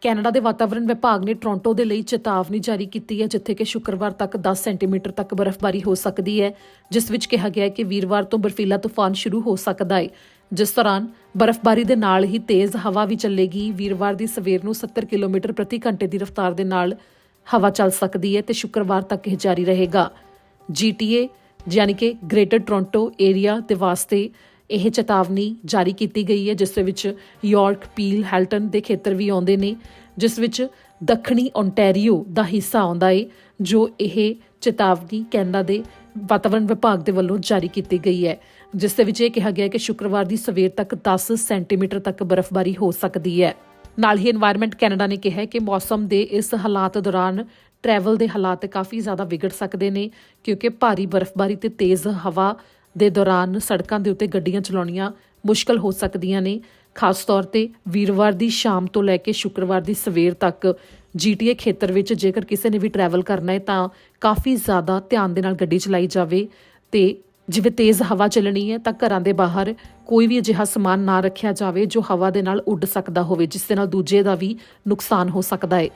Canada ਦੇ ਵਾਤਾਵਰਣ ਵਿਭਾਗ ਨੇ ਟੋਰਾਂਟੋ ਦੇ ਲਈ ਚੇਤਾਵਨੀ ਜਾਰੀ ਕੀਤੀ ਹੈ, ਜਿੱਥੇ ਕਿ ਸ਼ੁੱਕਰਵਾਰ ਤੱਕ 10 ਸੈਂਟੀਮੀਟਰ ਤੱਕ ਬਰਫ਼ਬਾਰੀ ਹੋ ਸਕਦੀ ਹੈ, ਜਿਸ ਵਿੱਚ ਕਿਹਾ ਗਿਆ ਹੈ ਕਿ ਵੀਰਵਾਰ ਤੋਂ ਬਰਫੀਲਾ ਤੂਫਾਨ ਸ਼ੁਰੂ ਹੋ ਸਕਦਾ ਹੈ। ਜਿਸ ਦੌਰਾਨ ਬਰਫ਼ਬਾਰੀ ਦੇ ਨਾਲ ਹੀ ਤੇਜ਼ ਹਵਾ ਵੀ ਚੱਲੇਗੀ। ਵੀਰਵਾਰ ਦੀ ਸਵੇਰ ਨੂੰ 70 ਕਿਲੋਮੀਟਰ ਪ੍ਰਤੀ ਘੰਟੇ ਦੀ ਰਫ਼ਤਾਰ ਦੇ ਨਾਲ ਹਵਾ ਚੱਲ ਸਕਦੀ ਹੈ ਤੇ ਸ਼ੁੱਕਰਵਾਰ ਤੱਕ ਇਹ ਜਾਰੀ ਰਹੇਗਾ। GTA ਯਾਨੀ ਕਿ ਗ੍ਰੇਟਰ ਟੋਰਾਂਟੋ ਏਰੀਆ ਦੇ ਵਾਸਤੇ ਇਹ ਚੇਤਾਵਨੀ ਜਾਰੀ ਕੀਤੀ ਗਈ ਹੈ, ਜਿਸ ਦੇ ਵਿੱਚ ਯਾਰਕ, ਪੀਲ, ਹੈਲਟਨ ਦੇ ਖੇਤਰ ਵੀ ਆਉਂਦੇ ਨੇ, ਜਿਸ ਵਿੱਚ ਦੱਖਣੀ ਓਨਟਾਰੀਓ ਦਾ ਹਿੱਸਾ ਆਉਂਦਾ ਹੈ, ਜੋ ਇਹ ਚੇਤਾਵਨੀ ਕੈਨੇਡਾ ਦੇ ਵਾਤਾਵਰਣ ਵਿਭਾਗ ਦੇ ਵੱਲੋਂ ਜਾਰੀ ਕੀਤੀ ਗਈ ਹੈ, ਜਿਸ ਦੇ ਵਿੱਚ ਇਹ ਕਿਹਾ ਗਿਆ ਕਿ ਸ਼ੁੱਕਰਵਾਰ ਦੀ ਸਵੇਰ ਤੱਕ 10 ਸੈਂਟੀਮੀਟਰ ਤੱਕ ਬਰਫ਼ਬਾਰੀ ਹੋ ਸਕਦੀ ਹੈ। ਨਾਲ ਹੀ এনवायरमेंट ਕੈਨੇਡਾ ਨੇ ਕਿਹਾ ਕਿ ਮੌਸਮ ਦੇ ਇਸ ਹਾਲਾਤ ਦੌਰਾਨ ਟਰੈਵਲ ਦੇ ਹਾਲਾਤ ਕਾਫੀ ਜ਼ਿਆਦਾ ਵਿਗੜ ਸਕਦੇ ਨੇ, ਕਿਉਂਕਿ ਭਾਰੀ ਬਰਫ਼ਬਾਰੀ ਤੇ ਤੇਜ਼ ਹਵਾ ਦੇ ਦੌਰਾਨ ਸੜਕਾਂ ਦੇ ਉੱਤੇ ਗੱਡੀਆਂ ਚਲਾਉਣੀਆਂ ਮੁਸ਼ਕਲ ਹੋ ਸਕਦੀਆਂ ਨੇ। ਖਾਸ ਤੌਰ ਤੇ ਵੀਰਵਾਰ ਦੀ ਸ਼ਾਮ ਤੋਂ ਲੈ ਕੇ ਸ਼ੁੱਕਰਵਾਰ ਦੀ ਸਵੇਰ ਤੱਕ GTA ਖੇਤਰ ਵਿੱਚ ਜੇਕਰ ਕਿਸੇ ਨੇ ਵੀ ਟਰੈਵਲ ਕਰਨਾ ਹੈ ਤਾਂ ਕਾਫੀ ਜ਼ਿਆਦਾ ਧਿਆਨ ਦੇ ਨਾਲ ਗੱਡੀ ਚਲਾਈ ਜਾਵੇ ਤੇ ਜਿਵੇਂ ਤੇਜ਼ ਹਵਾ ਚੱਲਣੀ ਹੈ ਤਾਂ ਘਰਾਂ ਦੇ ਬਾਹਰ ਕੋਈ ਵੀ ਅਜਿਹਾ ਸਮਾਨ ਨਾ ਰੱਖਿਆ ਜਾਵੇ ਜੋ ਹਵਾ ਦੇ ਨਾਲ ਉੱਡ ਸਕਦਾ ਹੋਵੇ, ਜਿਸ ਦੇ ਨਾਲ ਦੂਜੇ ਦਾ ਵੀ ਨੁਕਸਾਨ ਹੋ ਸਕਦਾ ਹੈ।